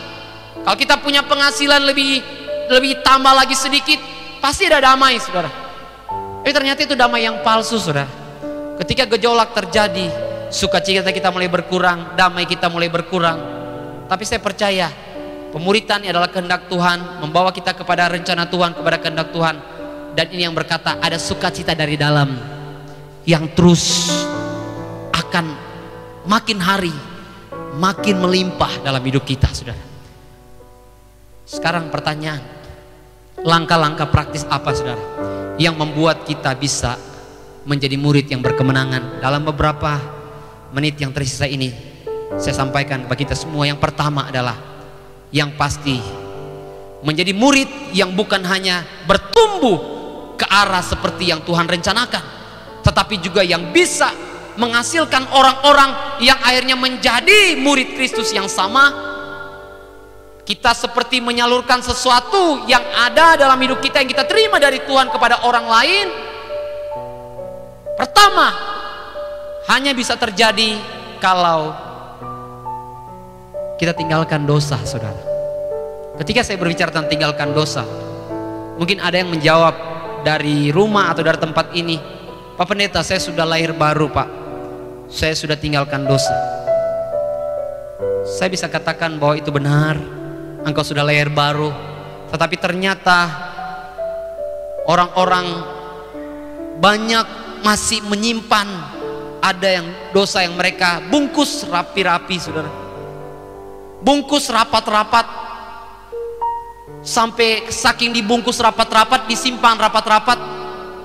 Kalau kita punya penghasilan lebih tambah lagi sedikit, pasti ada damai, saudara. Tapi ternyata itu damai yang palsu, saudara. Ketika gejolak terjadi, sukacita kita mulai berkurang, damai kita mulai berkurang. Tapi saya percaya pemuritan adalah kehendak Tuhan, membawa kita kepada rencana Tuhan, kepada kehendak Tuhan. Dan ini yang berkata ada sukacita dari dalam yang terus akan makin hari makin melimpah dalam hidup kita, saudara. Sekarang pertanyaan, langkah-langkah praktis apa, saudara, yang membuat kita bisa menjadi murid yang berkemenangan? Dalam beberapa menit yang tersisa ini saya sampaikan bagi kita semua. Yang pertama adalah yang pasti menjadi murid yang bukan hanya bertumbuh ke arah seperti yang Tuhan rencanakan, tetapi juga yang bisa menghasilkan orang-orang yang akhirnya menjadi murid Kristus yang sama. Kita seperti menyalurkan sesuatu yang ada dalam hidup kita yang kita terima dari Tuhan kepada orang lain. Pertama, hanya bisa terjadi kalau kita tinggalkan dosa, saudara. Ketika saya berbicara tentang tinggalkan dosa, mungkin ada yang menjawab dari rumah atau dari tempat ini, Pak Pendeta, saya sudah lahir baru, Pak. Saya sudah tinggalkan dosa. Saya bisa katakan bahwa itu benar, engkau sudah lahir baru. Tetapi ternyata orang-orang banyak masih menyimpan, ada yang dosa yang mereka bungkus rapi-rapi, saudara. Bungkus rapat-rapat, sampai saking dibungkus rapat-rapat, disimpan rapat-rapat,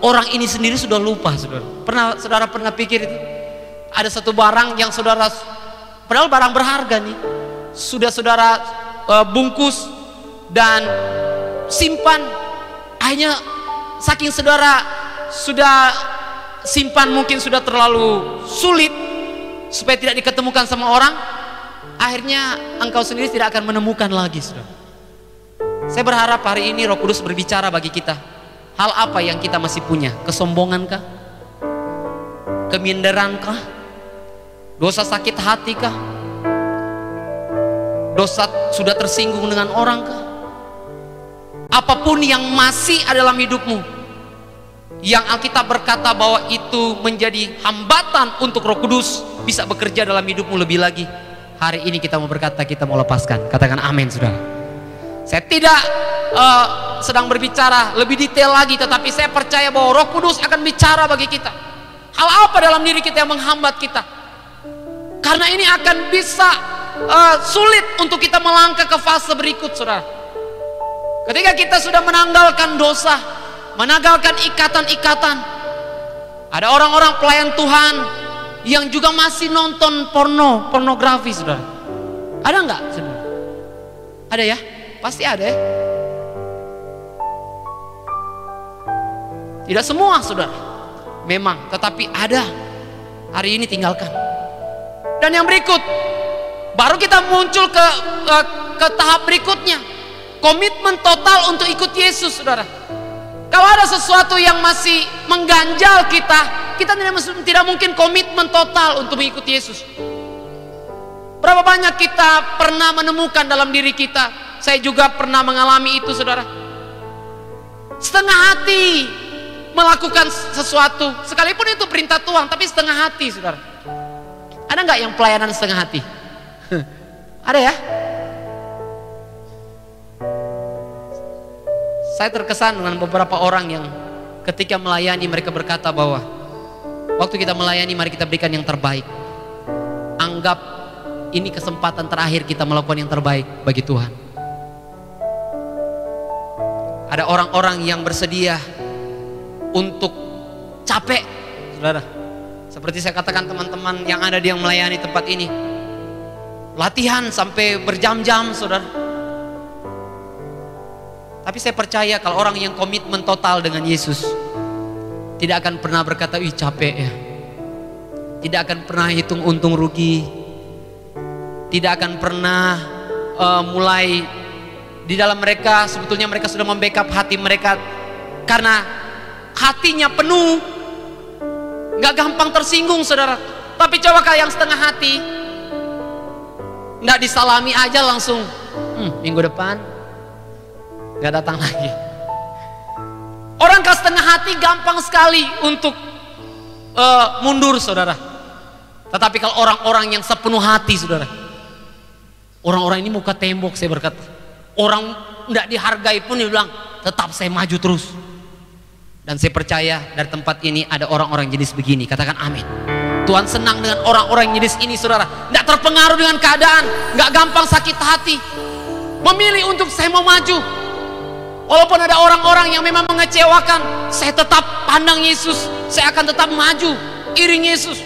orang ini sendiri sudah lupa, saudara. Saudara pernah pikir itu? Ada satu barang yang saudara, padahal barang berharga nih, sudah saudara bungkus dan simpan, akhirnya saking saudara sudah simpan, mungkin sudah terlalu sulit supaya tidak diketemukan sama orang, akhirnya engkau sendiri tidak akan menemukan lagi, saudara. Saya berharap hari ini Roh Kudus berbicara bagi kita. Hal apa yang kita masih punya? Kesombongankah? Keminderankah? Dosa sakit hatikah? Dosa sudah tersinggung dengan orangkah? Apapun yang masih ada dalam hidupmu, yang Alkitab berkata bahwa itu menjadi hambatan untuk Roh Kudus bisa bekerja dalam hidupmu lebih lagi, hari ini kita mau berkata, kita mau lepaskan. Katakan amin, saudara. Saya tidak sedang berbicara lebih detail lagi, tetapi saya percaya bahwa Roh Kudus akan bicara bagi kita. Hal apa dalam diri kita yang menghambat kita? Karena ini akan bisa sulit untuk kita melangkah ke fase berikut, saudara. Ketika kita sudah menanggalkan dosa, menanggalkan ikatan-ikatan. Ada orang-orang pelayan Tuhan yang juga masih nonton pornografi, saudara. Ada nggak, saudara? Ada ya? Pasti ada ya. Tidak semua, saudara, memang, tetapi ada. Hari ini tinggalkan. Dan yang berikut, baru kita muncul ke tahap berikutnya, komitmen total untuk ikut Yesus, saudara. Kalau ada sesuatu yang masih mengganjal kita tidak mungkin komitmen total untuk mengikuti Yesus. Berapa banyak kita pernah menemukan dalam diri kita, saya juga pernah mengalami itu, saudara. Setengah hati melakukan sesuatu, sekalipun itu perintah Tuhan, tapi setengah hati, saudara. Ada nggak yang pelayanan setengah hati? Ada ya? Saya terkesan dengan beberapa orang yang ketika melayani mereka berkata bahwa waktu kita melayani, mari kita berikan yang terbaik. Anggap ini kesempatan terakhir kita melakukan yang terbaik bagi Tuhan. Ada orang-orang yang bersedia untuk capek, saudara. Seperti saya katakan, teman-teman yang ada yang melayani tempat ini, latihan sampai berjam-jam, saudara. Tapi saya percaya kalau orang yang komitmen total dengan Yesus tidak akan pernah berkata, "Ih, capek ya." Tidak akan pernah hitung untung rugi. Tidak akan pernah mulai di dalam mereka, sebetulnya mereka sudah membackup hati mereka karena hatinya penuh nggak gampang tersinggung saudara. Tapi coba kalau yang setengah hati, nggak disalami aja langsung minggu depan nggak datang lagi. Orang kalau setengah hati gampang sekali untuk mundur saudara. Tetapi kalau orang-orang yang sepenuh hati saudara, orang-orang ini muka tembok, saya berkata. Orang nggak dihargai pun dia bilang tetap saya maju terus. Dan saya percaya dari tempat ini ada orang-orang jenis begini. Katakan amin. Tuhan senang dengan orang-orang jenis ini saudara. Nggak terpengaruh dengan keadaan, nggak gampang sakit hati, memilih untuk saya mau maju. Walaupun ada orang-orang yang memang mengecewakan, saya tetap pandang Yesus, saya akan tetap maju iring Yesus.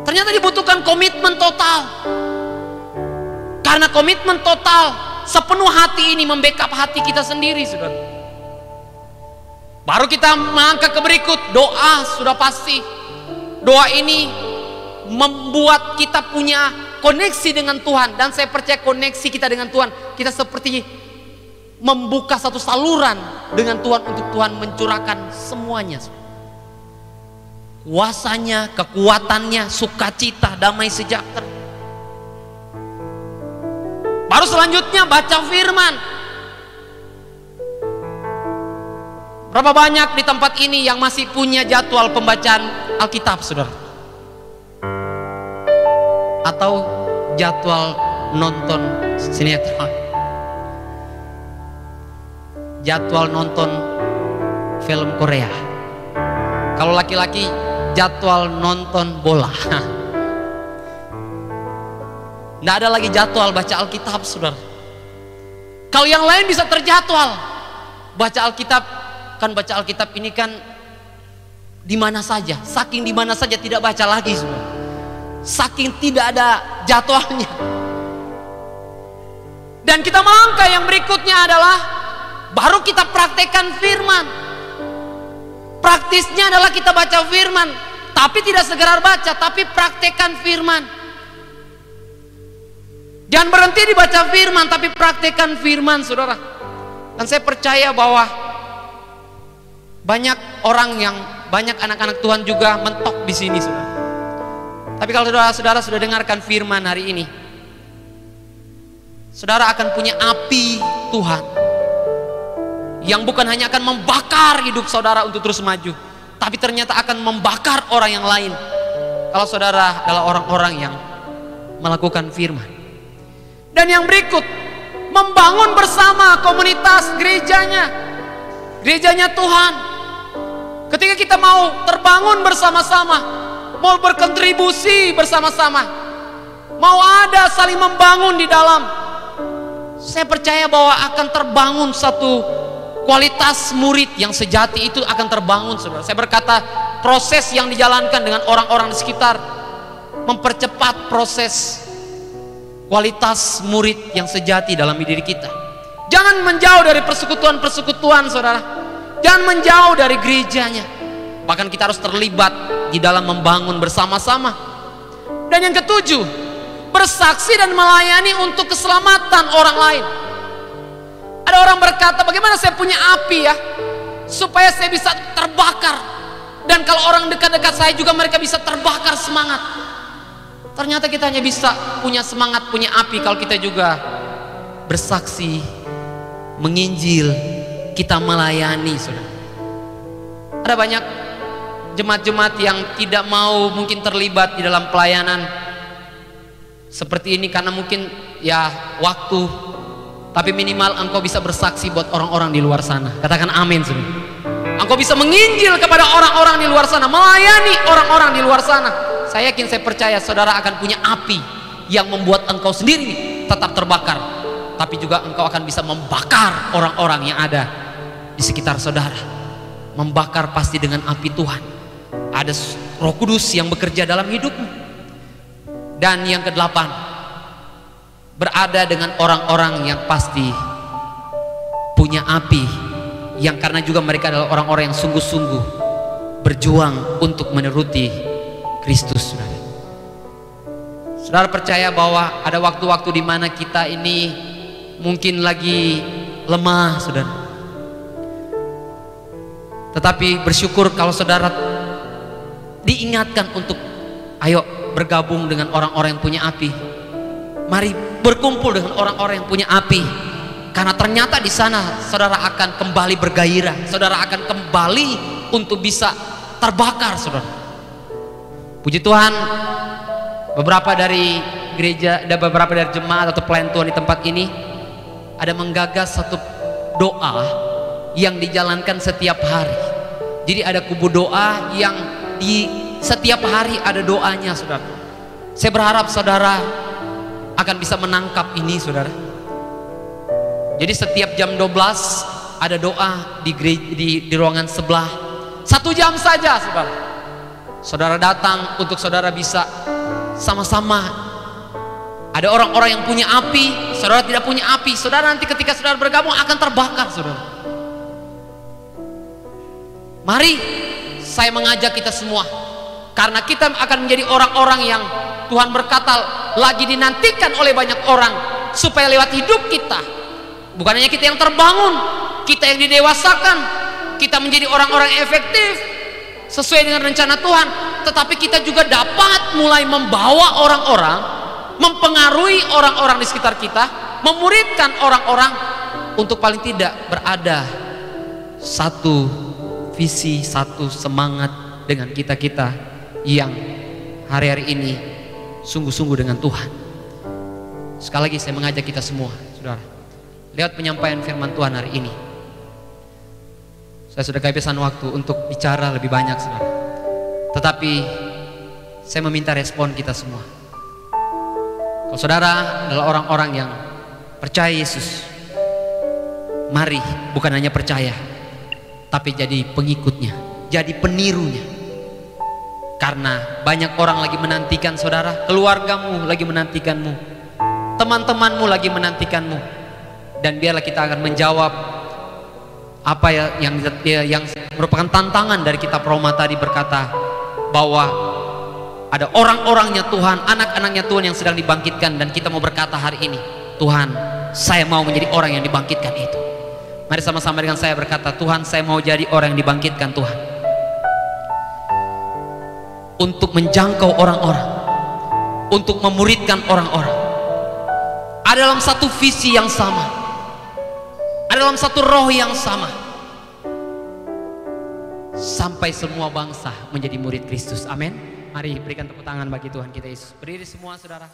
Ternyata dibutuhkan komitmen total. Karena komitmen total, sepenuh hati ini membackup hati kita sendiri saudara. Baru kita melangkah ke berikut, doa sudah pasti. Doa ini membuat kita punya koneksi dengan Tuhan. Dan saya percaya koneksi kita dengan Tuhan, kita seperti membuka satu saluran dengan Tuhan untuk Tuhan mencurahkan semuanya. Kuasanya, kekuatannya, sukacita, damai sejahtera. Baru selanjutnya baca firman. Berapa banyak di tempat ini yang masih punya jadwal pembacaan Alkitab saudara? Atau jadwal nonton sinetron, jadwal nonton film Korea. Kalau laki-laki jadwal nonton bola. Nggak ada lagi jadwal baca Alkitab saudara. Kalau yang lain bisa terjadwal baca Alkitab, kan baca Alkitab ini kan di mana saja, saking di mana saja tidak baca lagi saudara. Saking tidak ada jadwalnya. Dan kita melangkah yang berikutnya adalah baru kita praktekkan firman. Praktisnya adalah kita baca firman, tapi tidak sekedar baca, tapi praktekkan firman. Jangan berhenti dibaca firman, tapi praktekkan firman saudara. Dan saya percaya bahwa banyak anak-anak Tuhan juga mentok di sini saudara. Tapi kalau saudara sudah dengarkan firman hari ini, saudara akan punya api Tuhan yang bukan hanya akan membakar hidup saudara untuk terus maju, tapi ternyata akan membakar orang yang lain kalau saudara adalah orang-orang yang melakukan firman. Dan yang berikut, membangun bersama komunitas gerejanya Tuhan. Ketika kita mau terbangun bersama-sama, mau berkontribusi bersama-sama, mau ada saling membangun di dalam, saya percaya bahwa akan terbangun satu kualitas murid yang sejati. Itu akan terbangun saudara. Saya berkata, proses yang dijalankan dengan orang-orang di sekitar mempercepat proses kualitas murid yang sejati dalam diri kita. Jangan menjauh dari persekutuan-persekutuan saudara. Jangan menjauh dari gerejanya. Bahkan kita harus terlibat di dalam membangun bersama-sama. Dan yang ketujuh, bersaksi dan melayani untuk keselamatan orang lain. Ada orang berkata, bagaimana saya punya api ya, supaya saya bisa terbakar, dan kalau orang dekat-dekat saya juga mereka bisa terbakar semangat. Ternyata kita hanya bisa punya semangat, punya api kalau kita juga bersaksi, menginjil, kita melayani saudara. Ada banyak jemaat-jemaat yang tidak mau mungkin terlibat di dalam pelayanan seperti ini karena mungkin ya waktu, tapi minimal engkau bisa bersaksi buat orang-orang di luar sana. Katakan amin saudara. Engkau bisa menginjil kepada orang-orang di luar sana, melayani orang-orang di luar sana. Saya yakin, saya percaya saudara akan punya api yang membuat engkau sendiri tetap terbakar, tapi juga engkau akan bisa membakar orang-orang yang ada di sekitar saudara. Membakar pasti dengan api Tuhan. Ada Roh Kudus yang bekerja dalam hidupmu. Dan yang kedelapan, berada dengan orang-orang yang pasti punya api, yang karena juga mereka adalah orang-orang yang sungguh-sungguh berjuang untuk menuruti Kristus. Saudara percaya bahwa ada waktu-waktu di mana kita ini mungkin lagi lemah saudara. Tetapi bersyukur kalau saudara diingatkan untuk ayo bergabung dengan orang-orang yang punya api. Mari berkumpul dengan orang-orang yang punya api, karena ternyata di sana saudara akan kembali bergairah, saudara akan kembali untuk bisa terbakar, saudara. Puji Tuhan, beberapa dari gereja dan beberapa dari jemaat atau pelayan Tuhan di tempat ini ada menggagas satu doa yang dijalankan setiap hari. Jadi ada kubu doa yang di setiap hari ada doanya, saudara. Saya berharap saudara akan bisa menangkap ini, saudara. Jadi setiap jam 12 ada doa di ruangan sebelah. 1 jam saja, saudara. Saudara datang untuk saudara bisa sama-sama. Ada orang-orang yang punya api, saudara tidak punya api. Saudara nanti ketika saudara bergabung akan terbakar, saudara. Mari saya mengajak kita semua, karena kita akan menjadi orang-orang yang Tuhan berkata lagi dinantikan oleh banyak orang, supaya lewat hidup kita, bukan hanya kita yang terbangun, kita yang didewasakan, kita menjadi orang-orang efektif sesuai dengan rencana Tuhan, tetapi kita juga dapat mulai membawa orang-orang, mempengaruhi orang-orang di sekitar kita, memuridkan orang-orang untuk paling tidak berada satu visi, satu semangat dengan kita-kita yang hari-hari ini sungguh-sungguh dengan Tuhan. Sekali lagi saya mengajak kita semua, saudara, lewat penyampaian firman Tuhan hari ini, saya sudah kehabisan waktu untuk bicara lebih banyak, saudara. Tetapi saya meminta respon kita semua. Kalau saudara adalah orang-orang yang percaya Yesus, mari bukan hanya percaya, tapi jadi pengikutnya, jadi penirunya. Karena banyak orang lagi menantikan saudara, keluargamu lagi menantikanmu, teman-temanmu lagi menantikanmu. Dan biarlah kita akan menjawab apa yang merupakan tantangan dari kitab Roma tadi, berkata bahwa ada orang-orangnya Tuhan, anak-anaknya Tuhan yang sedang dibangkitkan, dan kita mau berkata hari ini, Tuhan, saya mau menjadi orang yang dibangkitkan itu. Mari sama-sama dengan saya berkata, Tuhan, saya mau jadi orang yang dibangkitkan, Tuhan, untuk menjangkau orang-orang, untuk memuridkan orang-orang, ada dalam satu visi yang sama, ada dalam satu roh yang sama, sampai semua bangsa menjadi murid Kristus. Amin. Mari berikan tepuk tangan bagi Tuhan kita Yesus. Berdiri semua, saudara.